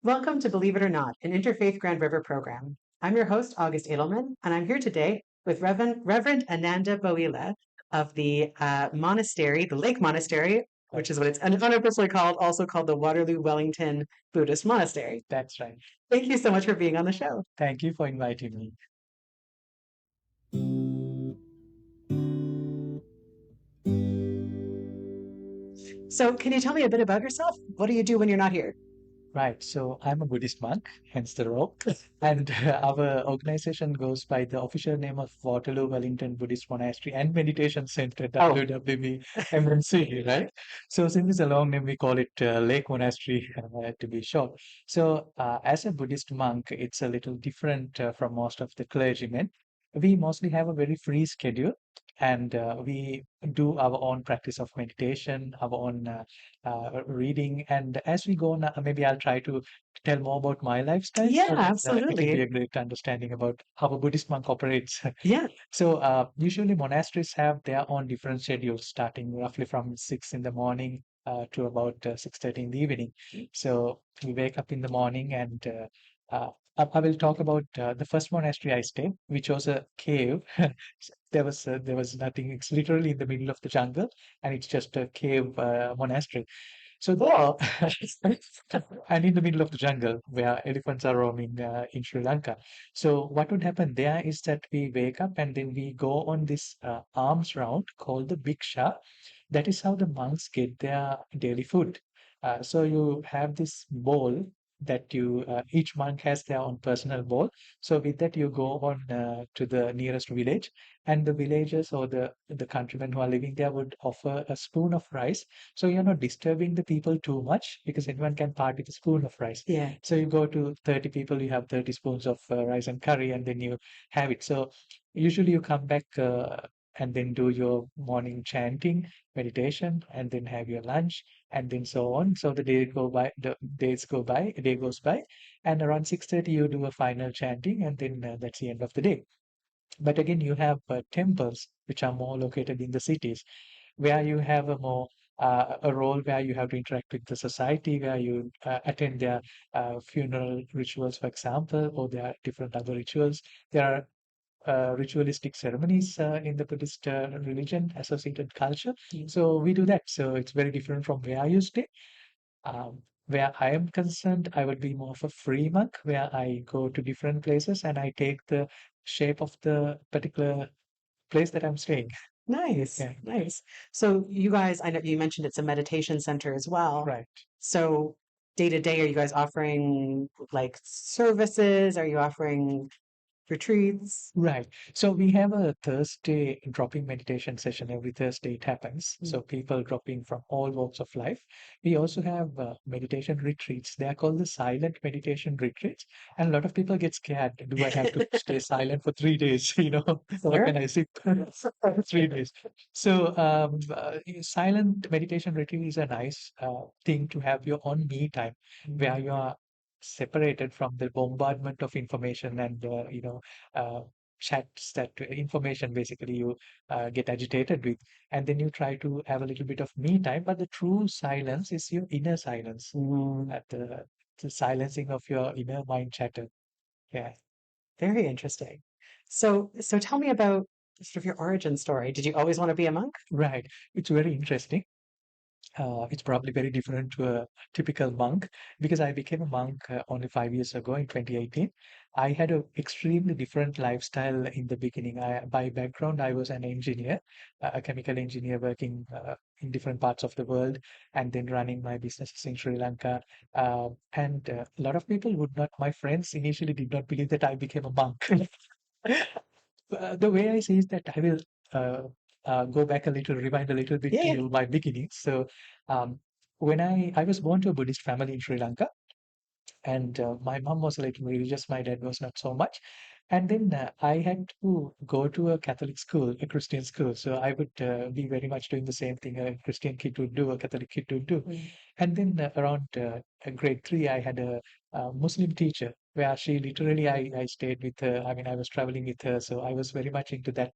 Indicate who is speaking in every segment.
Speaker 1: Welcome to Believe It or Not, an Interfaith Grand River program. I'm your host, August Edelman, and I'm here today with Reverend Ananda Bowila of the monastery, the Lake Monastery, which is what it's unofficially called, also called the Waterloo Wellington Buddhist Monastery.
Speaker 2: That's right.
Speaker 1: Thank you so much for being on the show.
Speaker 2: Thank you for inviting me.
Speaker 1: So, can you tell me a bit about yourself? What do you do when you're not here?
Speaker 2: Right. So I'm a Buddhist monk, hence the robe. And our organization goes by the official name of Waterloo Wellington Buddhist Monastery and Meditation Center,
Speaker 1: Oh,
Speaker 2: WWB MNC, right? So since it's a long name, we call it Lake Monastery to be short. So as a Buddhist monk, it's a little different from most of the clergymen. We mostly have a very free schedule. And we do our own practice of meditation, our own reading. And as we go on, maybe I'll try to tell more about my lifestyle
Speaker 1: yeah,
Speaker 2: so that it will be
Speaker 1: absolutely.
Speaker 2: a great understanding about how a Buddhist monk operates.
Speaker 1: Yeah.
Speaker 2: So usually monasteries have their own different schedules, starting roughly from 6 in the morning to about 6:30 in the evening. So we wake up in the morning and I will talk about the first monastery I stayed, which was a cave. There was nothing. It's literally in the middle of the jungle, and it's just a cave monastery. So there, and in the middle of the jungle where elephants are roaming in Sri Lanka. So what would happen there is that we wake up and then we go on this alms round called the Bhiksha. That is how the monks get their daily food. So you have this bowl that each monk has their own personal bowl. So with that you go on to the nearest village, and the villagers or the countrymen who are living there would offer a spoon of rice, so you're not disturbing the people too much because anyone can part with a spoon of rice.
Speaker 1: Yeah.
Speaker 2: So you go to 30 people, you have 30 spoons of rice and curry, and then you have it. So usually you come back and then do your morning chanting, meditation, and then have your lunch, and then so on. So the day goes by, and around 6:30 you do a final chanting, and then that's the end of the day. But again, you have temples which are more located in the cities where you have a role where you have to interact with the society, where you attend their funeral rituals, for example, or there are different other rituals. There are ritualistic ceremonies in the Buddhist religion, associated culture. So we do that. So it's very different from where I used it. Where I am concerned, I would be more of a free monk, where I go to different places and I take the shape of the particular place that I'm staying.
Speaker 1: Nice,
Speaker 2: Yeah,
Speaker 1: nice. So you guys, I know you mentioned it's a meditation center as well.
Speaker 2: right.
Speaker 1: So day to day, are you guys offering like services? Are you offering retreats?
Speaker 2: Right. So we have a Thursday dropping meditation session. Every Thursday it happens.
Speaker 1: Mm.
Speaker 2: So people dropping from all walks of life. We also have meditation retreats. They are called the silent meditation retreats. And a lot of people get scared. Do I have to stay silent for 3 days? How
Speaker 1: Sure.
Speaker 2: can I sit 3 days? So silent meditation retreat is a nice thing to have your own me time where you are separated from the bombardment of information and uh, chats that information basically you get agitated with, and then you try to have a little bit of me time, but the true silence is your inner silence,
Speaker 1: Mm,
Speaker 2: at the silencing of your inner mind chatter. Yeah.
Speaker 1: very interesting. So tell me about sort of your origin story. Did you always want to be a monk?
Speaker 2: Right. It's very interesting. It's probably very different to a typical monk because I became a monk only 5 years ago in 2018. I had an extremely different lifestyle in the beginning. By background, I was an engineer, a chemical engineer working in different parts of the world and then running my businesses in Sri Lanka. And a lot of people would not, my friends initially did not believe that I became a monk. The way I see is that I will uh, go back a little, rewind a little bit
Speaker 1: Yeah, yeah.
Speaker 2: to my beginnings. So, um, when I was born to a Buddhist family in Sri Lanka, and my mom was a little religious, my dad was not so much. And then I had to go to a Catholic school, a Christian school. So I would be very much doing the same thing a Christian kid would do, a Catholic kid would do.
Speaker 1: Mm.
Speaker 2: And then around grade three, I had a Muslim teacher where she literally, I stayed with her. I mean, I was traveling with her. So I was very much into that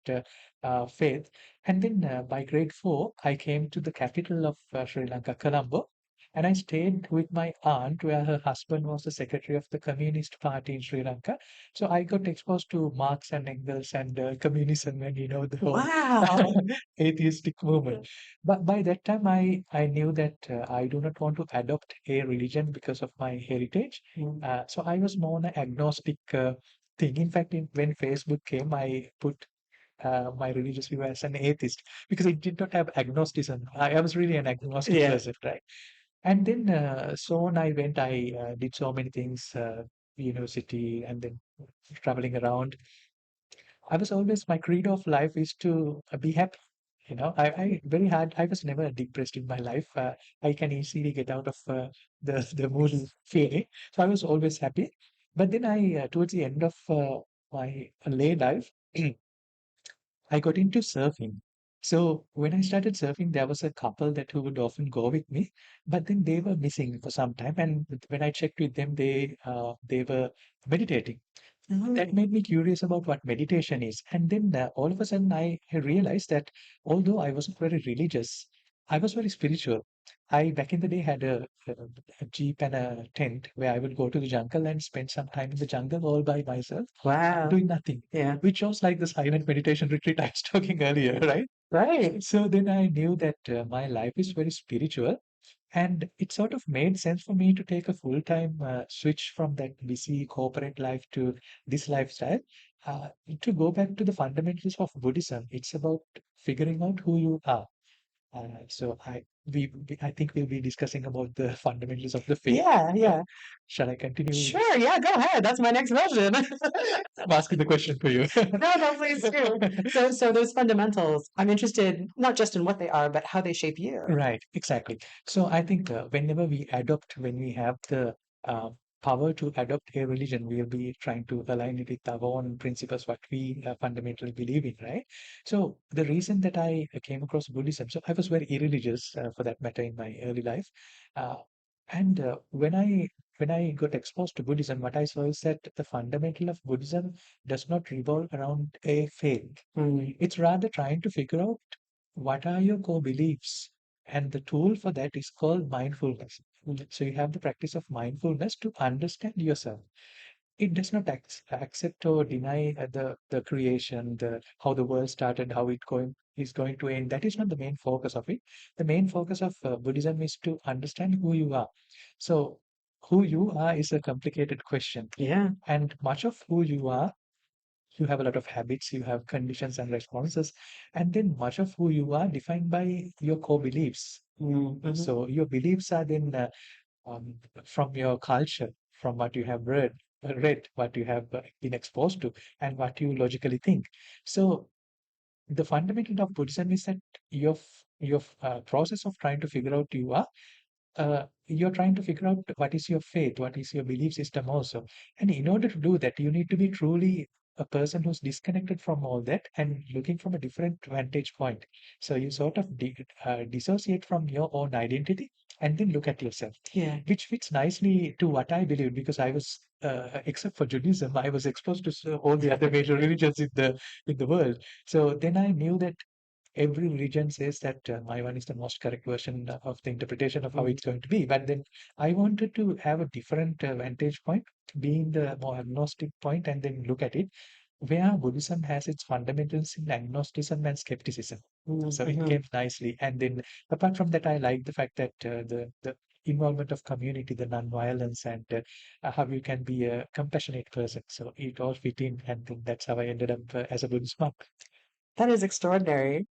Speaker 2: faith. And then by grade four, I came to the capital of Sri Lanka, Colombo. And I stayed with my aunt, where her husband was the secretary of the Communist Party in Sri Lanka. So I got exposed to Marx and Engels and communism and, the whole
Speaker 1: Wow.
Speaker 2: atheistic movement. But by that time, I knew that I do not want to adopt a religion because of my heritage.
Speaker 1: Mm.
Speaker 2: So I was more an agnostic thing. In fact, when Facebook came, I put my religious view as an atheist because it did not have agnosticism. I was really an agnostic
Speaker 1: Yeah.
Speaker 2: person, right? And then so on, I went. I did so many things, university, and then traveling around. I was always my credo of life is to be happy. I very hard. I was never depressed in my life. I can easily get out of the mood feeling. So I was always happy. But then towards the end of my lay life, I got into surfing. So when I started surfing, there was a couple that who would often go with me, but then they were missing for some time. And when I checked with them, they were meditating. That
Speaker 1: Oh.
Speaker 2: made me curious about what meditation is. And then all of a sudden, I realized that although I wasn't very religious, I was very spiritual. I back in the day had a jeep and a tent where I would go to the jungle and spend some time in the jungle all by myself,
Speaker 1: Wow.
Speaker 2: doing nothing,
Speaker 1: Yeah.
Speaker 2: which was like the silent meditation retreat I was talking earlier, right?
Speaker 1: Right.
Speaker 2: So then I knew that my life is very spiritual, and it sort of made sense for me to take a full-time switch from that busy corporate life to this lifestyle, uh, to go back to the fundamentals of Buddhism. It's about figuring out who you are. So I think we'll be discussing about the fundamentals of the faith.
Speaker 1: Yeah. Yeah.
Speaker 2: Shall I continue
Speaker 1: Sure. Yeah. Go ahead. That's my next question.
Speaker 2: asking the question for you?
Speaker 1: No, no, please do. So those fundamentals, I'm interested not just in what they are, but how they shape you.
Speaker 2: Right, exactly. So I think when we have the uh, power to adopt a religion, we'll be trying to align it with our own principles, what we fundamentally believe in, right? So the reason that I came across Buddhism, so I was very irreligious for that matter in my early life, uh, and when I got exposed to Buddhism, what I saw is that the fundamental of Buddhism does not revolve around a faith.
Speaker 1: Mm.
Speaker 2: It's rather trying to figure out what are your core beliefs, and the tool for that is called mindfulness. So you have the practice of mindfulness to understand yourself. It does not accept or deny the creation, the how the world started, how it going is going to end. That is not the main focus of it. The main focus of Buddhism is to understand who you are. So who you are is a complicated question,
Speaker 1: Yeah.
Speaker 2: and much of who you have a lot of habits, you have conditions and responses, and then much of who you are defined by your core beliefs.
Speaker 1: Mm-hmm.
Speaker 2: So your beliefs are then um, from your culture, from what you have read, what you have been exposed to, and what you logically think. So the fundamental of Buddhism is that your process of trying to figure out you are you're trying to figure out what is your faith, what is your belief system also. And in order to do that, you need to be truly a person who's disconnected from all that and looking from a different vantage point. So you sort of dissociate from your own identity and then look at yourself,
Speaker 1: Yeah.
Speaker 2: which fits nicely to what I believe because I was. Except for Judaism, I was exposed to all the other major religions in the world. So then I knew that every religion says that my one is the most correct version of the interpretation of how
Speaker 1: Mm.
Speaker 2: it's going to be. But then I wanted to have a different vantage point, being the more agnostic point, and then look at it where Buddhism has its fundamentals in agnosticism and skepticism. So it
Speaker 1: Mm-hmm.
Speaker 2: came nicely. And then apart from that, I like the fact that the involvement of community, the non-violence, and how you can be a compassionate person. So it all fit in, and then that's how I ended up as a Buddhist monk.
Speaker 1: That is extraordinary.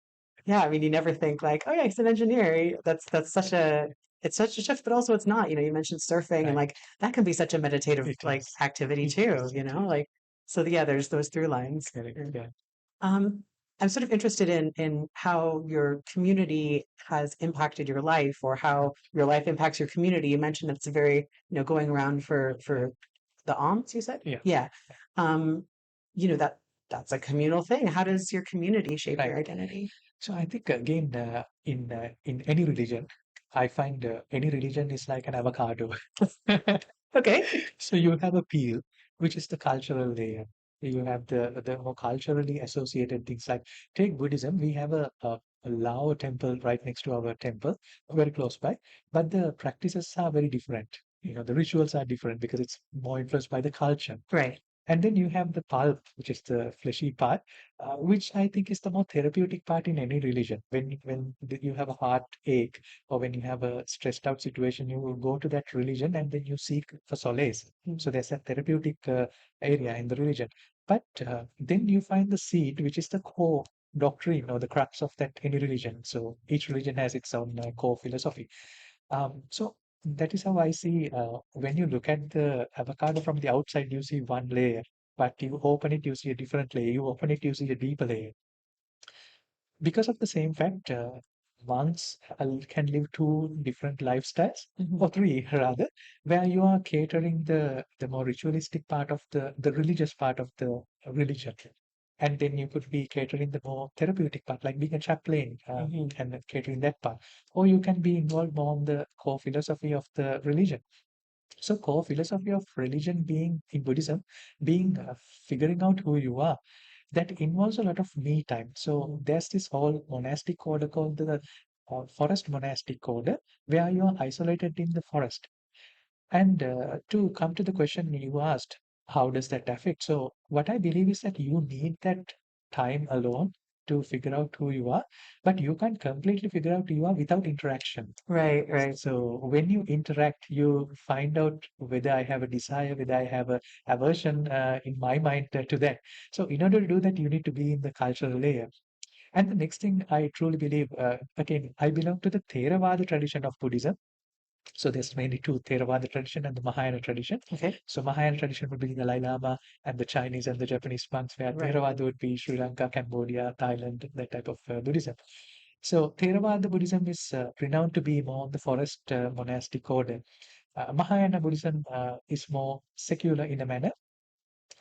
Speaker 1: Yeah, I mean, you never think like, oh yeah, he's an engineer. That's such a it's such a shift, but also it's not. You mentioned surfing and
Speaker 2: Right.
Speaker 1: like that can be such a meditative
Speaker 2: It
Speaker 1: like
Speaker 2: is.
Speaker 1: activity
Speaker 2: It
Speaker 1: too,
Speaker 2: is. It is.
Speaker 1: like so yeah, there's those through lines.
Speaker 2: Correct.
Speaker 1: Yeah.
Speaker 2: Yeah.
Speaker 1: Um, I'm sort of interested in how your community has impacted your life or how your life impacts your community. You mentioned that it's a very, going around
Speaker 2: Yeah.
Speaker 1: for the alms, you said?
Speaker 2: Yeah.
Speaker 1: Yeah. Um, that's a communal thing. How does your community shape
Speaker 2: Right.
Speaker 1: your identity?
Speaker 2: So I think again, in any religion, I find any religion is like an avocado.
Speaker 1: Okay.
Speaker 2: So you have a peel, which is the cultural layer. You have the more culturally associated things like take Buddhism. We have a Lao temple right next to our temple, very close by, but the practices are very different. The rituals are different because it's more influenced by the culture.
Speaker 1: Right.
Speaker 2: And then you have the pulp, which is the fleshy part, which I think is the more therapeutic part in any religion. When you have a heartache or when you have a stressed out situation, you will go to that religion and then you seek for solace. So there's a therapeutic area in the religion. But then you find the seed, which is the core doctrine or the crux of that any religion. So each religion has its own core philosophy. So that is how I see when you look at the avocado from the outside, you see one layer, but you open it, you see a different layer. You open it, you see a deeper layer. Because of the same fact, monks can live two different lifestyles, or three rather, where you are catering the more ritualistic part of the religious part of the religion. And then you could be catering the more therapeutic part, like being a chaplain and catering that part. Or you can be involved more on the core philosophy of the religion. So, core philosophy of religion being in Buddhism, being figuring out who you are, that involves a lot of me time. So, there's this whole monastic order called the forest monastic order, where you are isolated in the forest. And to come to the question you asked, how does that affect? So, what I believe is that you need that time alone to figure out who you are, but you can't completely figure out who you are without interaction.
Speaker 1: Right, right.
Speaker 2: So, when you interact, you find out whether I have a desire, whether I have a aversion in my mind to that. So, in order to do that, you need to be in the cultural layer. And the next thing I truly believe, again, I belong to the Theravada tradition of Buddhism. So there's mainly two, Theravada tradition and the Mahayana tradition.
Speaker 1: Okay.
Speaker 2: So Mahayana tradition would be the Dalai Lama and the Chinese and the Japanese monks, where
Speaker 1: Right.
Speaker 2: Theravada would be Sri Lanka, Cambodia, Thailand, that type of Buddhism. So Theravada Buddhism is renowned to be more the forest monastic order. Mahayana Buddhism is more secular in a manner.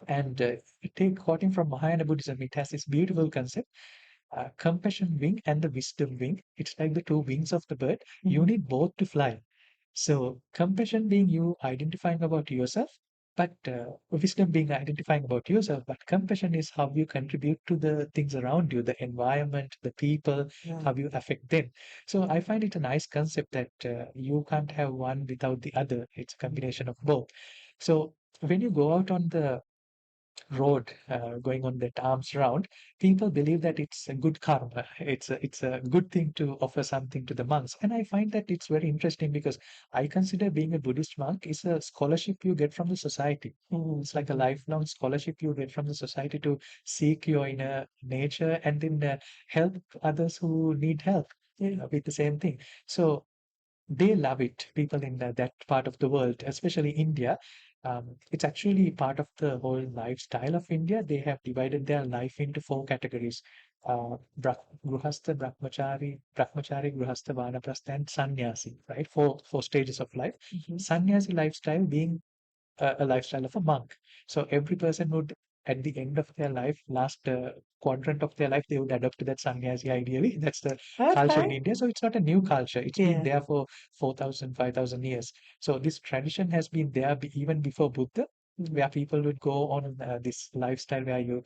Speaker 2: And take quoting from Mahayana Buddhism, it has this beautiful concept, compassion wing and the wisdom wing. It's like the two wings of the bird. You need both to fly. So, compassion being you identifying about yourself, but wisdom being identifying about yourself. But compassion is how you contribute to the things around you, the environment, the people,
Speaker 1: Yeah.
Speaker 2: how you affect them. So, I find it a nice concept that you can't have one without the other. It's a combination of both. So, when you go out on the road going on that arms round, people believe that it's a good karma. It's a good thing to offer something to the monks. And I find that it's very interesting because I consider being a Buddhist monk is a scholarship you get from the society. It's like a lifelong scholarship you get from the society to seek your inner nature and then help others who need help with the same thing. So they love it. People in that part of the world, especially India, it's actually part of the whole lifestyle of India. They have divided their life into four categories: Gruhastha, Brahmachari, Gruhastha, Vanaprastha, and Sannyasi. Right, four stages of life. Sannyasi lifestyle being a lifestyle of a monk. So every person would, at the end of their life, last quadrant of their life, they would adopt to that sannyasi ideally. That's the culture in
Speaker 1: Okay.
Speaker 2: India. So it's not a new culture. It's been
Speaker 1: Yeah.
Speaker 2: there for 4,000, 5,000 years. So this tradition has been there even before Buddha, where people would go on this lifestyle where you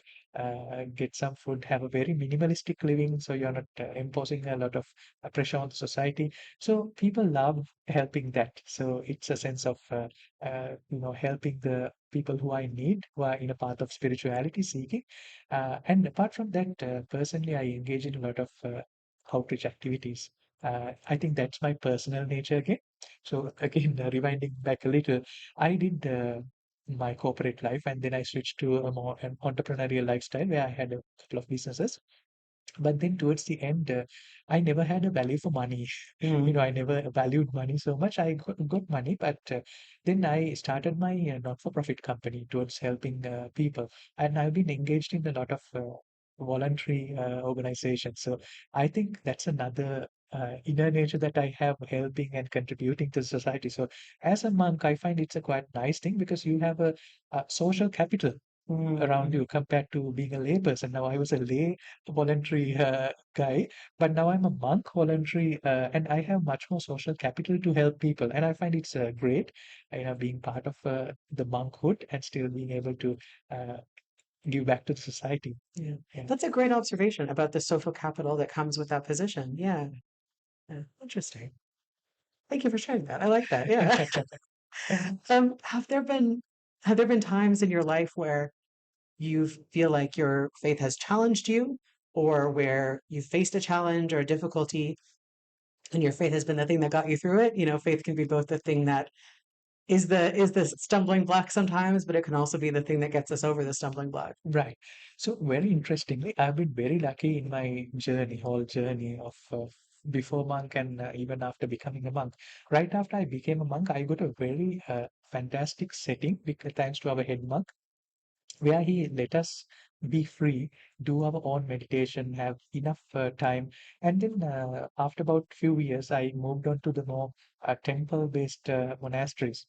Speaker 2: get some food, have a very minimalistic living, so you're not imposing a lot of pressure on the society. So people love helping that. So it's a sense of helping the people who are in need, who are in a path of spirituality seeking. And apart from that, personally, I engage in a lot of outreach activities. I think that's my personal nature again. So again, rewinding back a little, I did my corporate life and then I switched to a more an entrepreneurial lifestyle where I had a couple of businesses. But then towards the end, I never had a value for money. I never valued money so much. I got money, but then I started my not-for-profit company towards helping people, and I've been engaged in a lot of voluntary organizations. So I think that's another inner nature that I have, helping and contributing to society. So as a monk, I find it's a quite nice thing because you have a social capital around you compared to being a lay person. Now I was a lay voluntary guy, but now I'm a monk voluntary, and I have much more social capital to help people. And I find it's great, being part of the monkhood and still being able to uh, give back to the society.
Speaker 1: Yeah.
Speaker 2: Yeah.
Speaker 1: That's a great observation about the social capital that comes with that position. Yeah. Yeah. Interesting. Thank you for sharing that. I like that. Yeah. Have there been times in your life where you feel like your faith has challenged you, or where you faced a challenge or a difficulty and your faith has been the thing that got you through it? You know, faith can be both the thing that is the stumbling block sometimes, but it can also be the thing that gets us over the stumbling block.
Speaker 2: Right. So very interestingly, I've been very lucky in my journey, whole journey of before monk and even after becoming a monk. Right after I became a monk, I got a very fantastic setting because thanks to our head monk, where he let us be free, do our own meditation, have enough time. And then after about few years, I moved on to the more temple-based monasteries,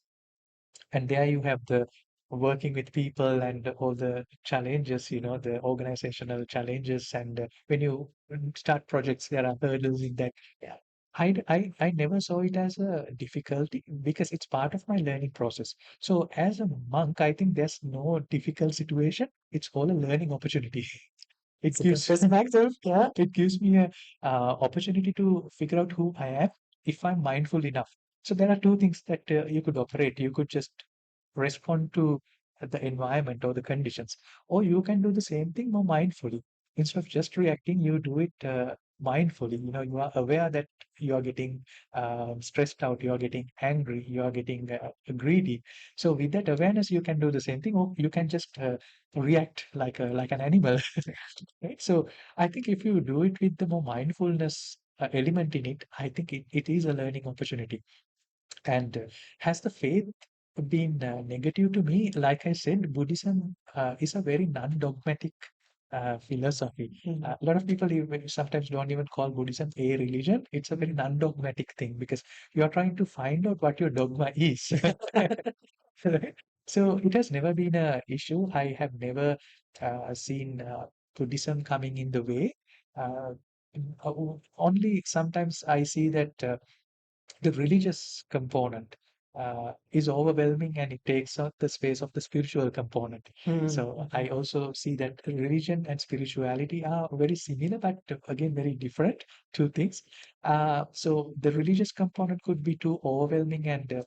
Speaker 2: and there you have the working with people and all the challenges, the organizational challenges. And when you start projects, there are hurdles in that. Yeah. I never saw it as a difficulty because it's part of my learning process. So as a monk, I think there's no difficult situation. It's all a learning opportunity. It
Speaker 1: It's a good
Speaker 2: gives
Speaker 1: perspective. Yeah.
Speaker 2: it gives me a opportunity to figure out who I am if I'm mindful enough. So there are two things that you could operate. You could just respond to the environment or the conditions, or you can do the same thing more mindfully. Instead of just reacting, you do it mindfully. You are aware that you are getting stressed out, you are getting angry, you are getting greedy. So with that awareness, you can do the same thing, or you can just react like an animal. Right? So I think if you do it with the more mindfulness element in it, I think it is a learning opportunity. And has the faith been negative to me? Like I said, Buddhism is a very non-dogmatic philosophy.
Speaker 1: Mm.
Speaker 2: A lot of people even sometimes don't even call Buddhism a religion. It's a very non-dogmatic thing because you are trying to find out what your dogma is. Right? So it has never been a issue. I have never seen Buddhism coming in the way. Uh, Only sometimes I see that the religious component is overwhelming and it takes up the space of the spiritual component.
Speaker 1: Mm.
Speaker 2: So I also see that religion and spirituality are very similar, but again, very different two things. So the religious component could be too overwhelming and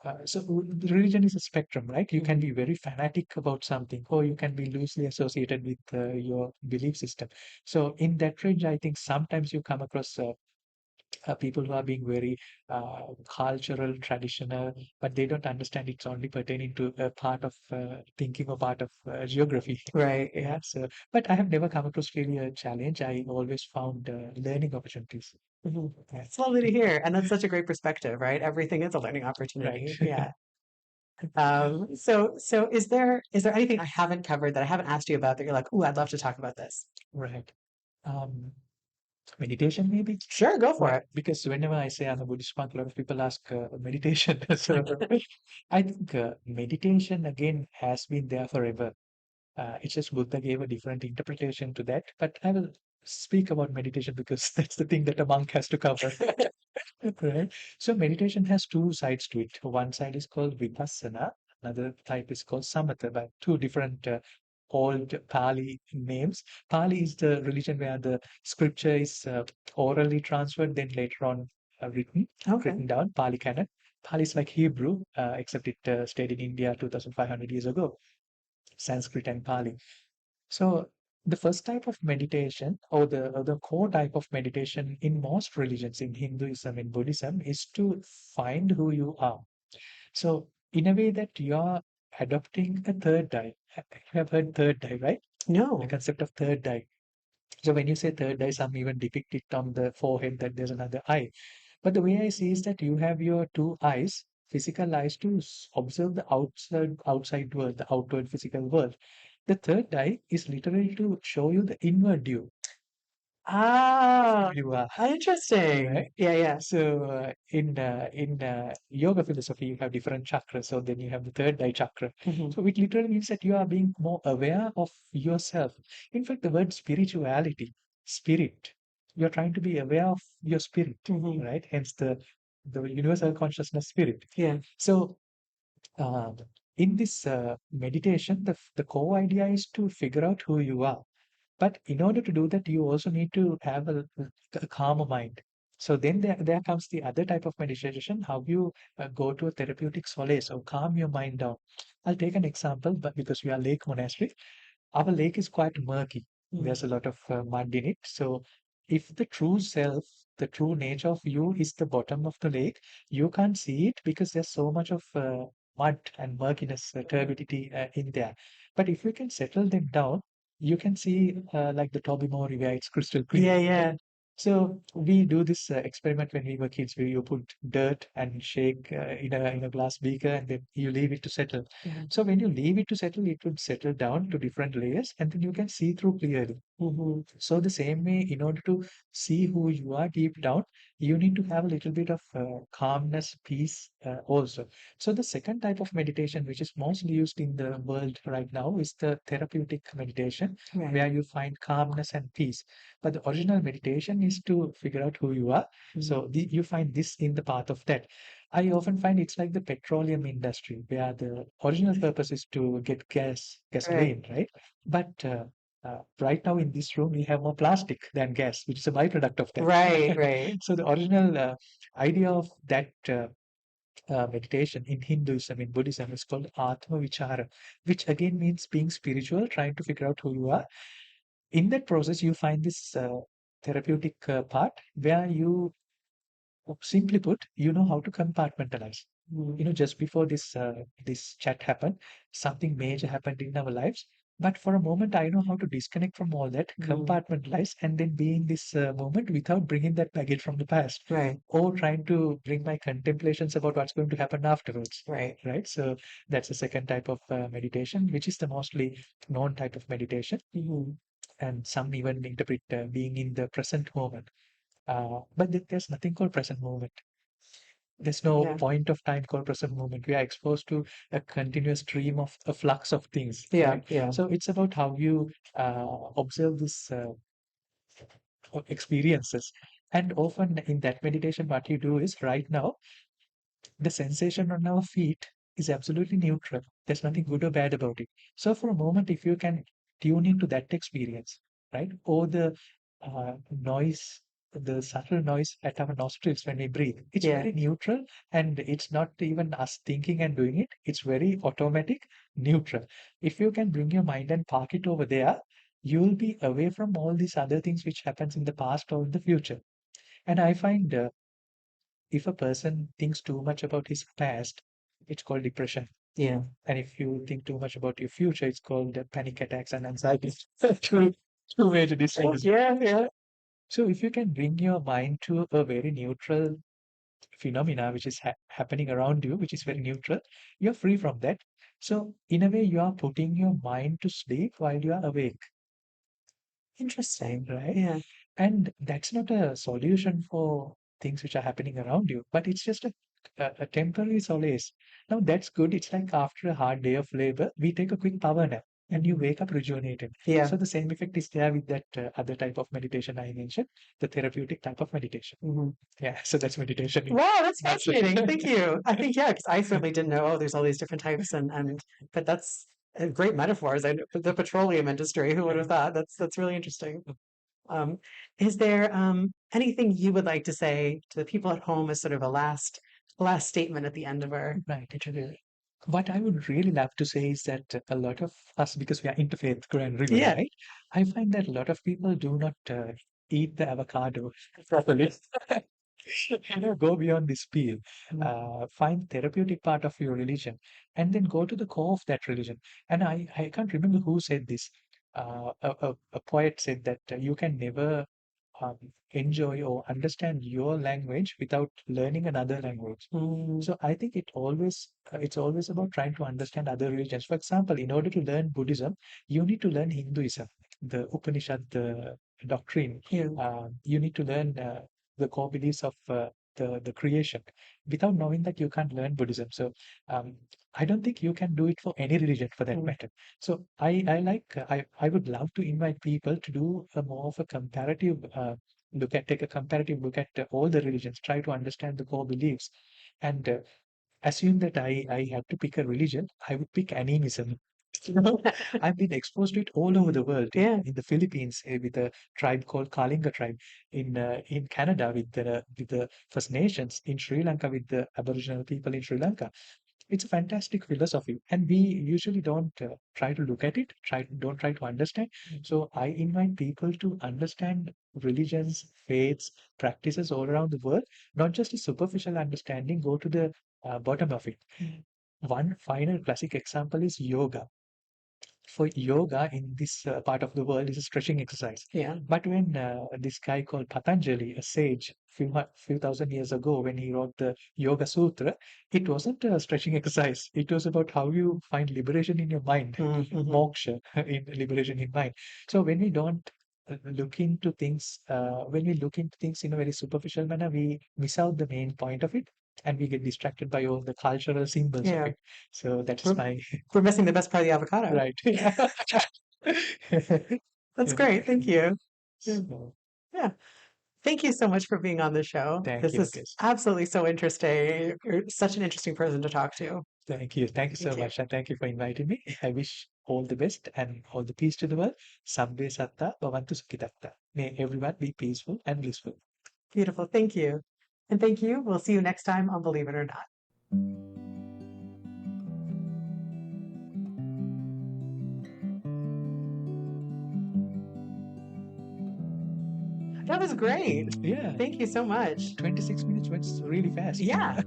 Speaker 2: the religion is a spectrum, right? You can be very fanatic about something, or you can be loosely associated with your belief system. So in that range, I think sometimes you come across people who are being very cultural, traditional, but they don't understand it's only pertaining to a part of thinking or part of geography.
Speaker 1: Right.
Speaker 2: Yeah. So, but I have never come across really a challenge. I always found learning opportunities.
Speaker 1: Mhm.
Speaker 2: Yeah.
Speaker 1: It's lovely to hear. And that's such a great perspective, right? Everything is a learning
Speaker 2: Right.
Speaker 1: opportunity. Yeah. So is there anything I haven't covered that I haven't asked you about that you're like, ooh, I'd love to talk about this?
Speaker 2: Right. Um, Meditation, maybe?
Speaker 1: Sure, go for
Speaker 2: Right.
Speaker 1: it.
Speaker 2: Because whenever I say I'm a Buddhist monk, a lot of people ask meditation. So I think meditation again has been there forever. It's just Buddha gave a different interpretation to that. But I will speak about meditation because that's the thing that a monk has to cover. Right? So meditation has two sides to it. One side is called vipassana, another type is called samatha, by two different old Pali names. Pali is the religion where the scripture is orally transferred, then later on
Speaker 1: Okay.
Speaker 2: written down, Pali canon. Pali is like Hebrew, except it stayed in India 2,500 years ago. Sanskrit and Pali. So the first type of meditation, or the core type of meditation in most religions, in Hinduism, in Buddhism, is to find who you are. So in a way that you are adopting a third eye. You have heard third eye, right? The
Speaker 1: No.
Speaker 2: concept of third eye. So when you say third eye, some even depict it on the forehead that there's another eye. But the way I see is that you have your two eyes, physical eyes, to observe the outside world, the outward physical world. The third eye is literally to show you the inward you.
Speaker 1: Ah,
Speaker 2: You are
Speaker 1: interesting.
Speaker 2: right.
Speaker 1: Yeah, yeah.
Speaker 2: So in yoga philosophy, you have different chakras. So then you have the third eye chakra.
Speaker 1: Mhm.
Speaker 2: So it literally means that you are being more aware of yourself. In fact, the word spirituality, spirit, you're trying to be aware of your spirit,
Speaker 1: Mhm.
Speaker 2: right? Hence the universal consciousness spirit.
Speaker 1: Yeah.
Speaker 2: So uh, In this meditation, the core idea is to figure out who you are. But in order to do that, you also need to have a calmer mind. So then there comes the other type of meditation, how you go to a therapeutic solace or calm your mind down. I'll take an example, but because we are lake monastery, our lake is quite murky. There's a lot of mud in it. So if the true self, the true nature of you is the bottom of the lake, you can't see it because there's so much of mud and murkiness, turbidity in there. But if you can settle them down, you can see like the Tobimori where it's crystal clear.
Speaker 1: Yeah, yeah.
Speaker 2: So we do this experiment when we were kids, where you put dirt and shake in a glass beaker, and then you leave it to settle.
Speaker 1: Yeah.
Speaker 2: So when you leave it to settle, it would settle down to different layers, and then you can see through clearly. So the same way, in order to see who you are deep down, you need to have a little bit of calmness, peace also. So the second type of meditation, which is mostly used in the world right now, is the therapeutic meditation,
Speaker 1: Right.
Speaker 2: where you find calmness and peace. But the original meditation is to figure out who you are. So you find this in the path of that. I often find it's like the petroleum industry, where the original purpose is to get gasoline, right? But right now in this room, we have more plastic than gas, which is a byproduct of that.
Speaker 1: Right, right.
Speaker 2: So the original idea of that meditation in Hinduism, in Buddhism, is called Atma Vichara, which again means being spiritual, trying to figure out who you are. In that process, you find this therapeutic part where you, simply put, you know how to compartmentalize. Just before this chat happened, something major happened in our lives. But for a moment, I know how to disconnect from all that, compartmentalize, and then be in this moment without bringing that baggage from the past,
Speaker 1: Right.
Speaker 2: or trying to bring my contemplations about what's going to happen afterwards.
Speaker 1: Right.
Speaker 2: Right. So that's the second type of meditation, which is the mostly known type of meditation. And some even interpret being in the present moment. But there's nothing called present moment. There's no
Speaker 1: Yeah.
Speaker 2: point of time called present moment. We are exposed to a continuous stream of a flux of things,
Speaker 1: Yeah,
Speaker 2: right?
Speaker 1: yeah.
Speaker 2: So it's about how you observe this experiences. And often in that meditation, what you do is, right now, the sensation on our feet is absolutely neutral. There's nothing good or bad about it. So for a moment, if you can tune into that experience, right? Or the noise, the subtle noise at our nostrils when we breathe, it's
Speaker 1: Yeah.
Speaker 2: very neutral, and it's not even us thinking and doing it. It's very automatic, neutral. If you can bring your mind and park it over there, you'll be away from all these other things which happens in the past or in the future. And I find if a person thinks too much about his past, it's called depression.
Speaker 1: Yeah.
Speaker 2: And if you think too much about your future, it's called panic attacks and anxiety. Two major disorders.
Speaker 1: Yeah, yeah.
Speaker 2: So if you can bring your mind to a very neutral phenomena which is happening around you, which is very neutral, you're free from that. So in a way, you are putting your mind to sleep while you are awake,
Speaker 1: Interesting.
Speaker 2: right?
Speaker 1: Yeah.
Speaker 2: And that's not a solution for things which are happening around you, but it's just a temporary solace. Now that's good. It's like after a hard day of labor, we take a quick power nap and you wake up rejuvenated.
Speaker 1: Yeah.
Speaker 2: So the same effect is there with that other type of meditation I mentioned, the therapeutic type of meditation. Yeah, so that's meditation.
Speaker 1: Wow, that's fascinating. Thank you. I think, yeah, because I certainly didn't know, oh, there's all these different types but that's great metaphors. The petroleum industry, who would have thought? That's really interesting. Um, is there anything you would like to say to the people at home as sort of a last statement at the end of our
Speaker 2: Right. What I would really love to say is that a lot of us, because we are interfaith Grand River,
Speaker 1: Yeah.
Speaker 2: right? I find that a lot of people do not eat the avocado properly. Go beyond this peel. Find therapeutic part of your religion, and then go to the core of that religion. And I can't remember who said this. A poet said that you can never um, enjoy or understand your language without learning another language. So I think it's always about trying to understand other religions. For example, in order to learn Buddhism, you need to learn Hinduism, the Upanishad, the doctrine.
Speaker 1: Yeah.
Speaker 2: You need to learn the core beliefs of the creation. Without knowing that, you can't learn Buddhism. So I don't think you can do it for any religion for that matter. So I would love to invite people to do a more of a comparative take a comparative look at all the religions, try to understand the core beliefs, and assume that I have to pick a religion, I would pick animism. You know, I've been exposed to it all over the world.
Speaker 1: Yeah.
Speaker 2: In the Philippines, with a tribe called Kalinga tribe. In Canada, with the First Nations. In Sri Lanka, with the Aboriginal people in Sri Lanka. It's a fantastic philosophy, and we usually don't try to look at it. Don't try to understand. So I invite people to understand religions, faiths, practices all around the world, not just a superficial understanding. Go to the bottom of it. One final classic example is yoga. For yoga in this part of the world is a stretching exercise.
Speaker 1: Yeah.
Speaker 2: But when this guy called Patanjali, a sage, few thousand years ago, when he wrote the Yoga Sutra, it wasn't a stretching exercise. It was about how you find liberation in your mind,
Speaker 1: Mm-hmm.
Speaker 2: moksha, in liberation in mind. So when we don't when we look into things in a very superficial manner, we miss out the main point of it, and we get distracted by all the cultural symbols of
Speaker 1: Yeah.
Speaker 2: it. So that is
Speaker 1: We're,
Speaker 2: my
Speaker 1: we're missing the best part of the avocado.
Speaker 2: right.
Speaker 1: That's great. Thank you.
Speaker 2: So,
Speaker 1: Yeah. Thank you so much for being on the show.
Speaker 2: thank
Speaker 1: This
Speaker 2: you,
Speaker 1: is
Speaker 2: Lucas.
Speaker 1: absolutely so interesting. You're such an interesting person to talk to.
Speaker 2: Thank you. Thank you
Speaker 1: Thank
Speaker 2: so
Speaker 1: you.
Speaker 2: much. And thank you for inviting me. I wish all the best and all the peace to the world. Sabbe satta bhavantu sukhitatta. May everyone be peaceful and blissful.
Speaker 1: Beautiful. Thank you. And thank you. We'll see you next time on Believe It or Not. That was great.
Speaker 2: Yeah,
Speaker 1: Thank you so much.
Speaker 2: 26 minutes went really fast.
Speaker 1: Yeah.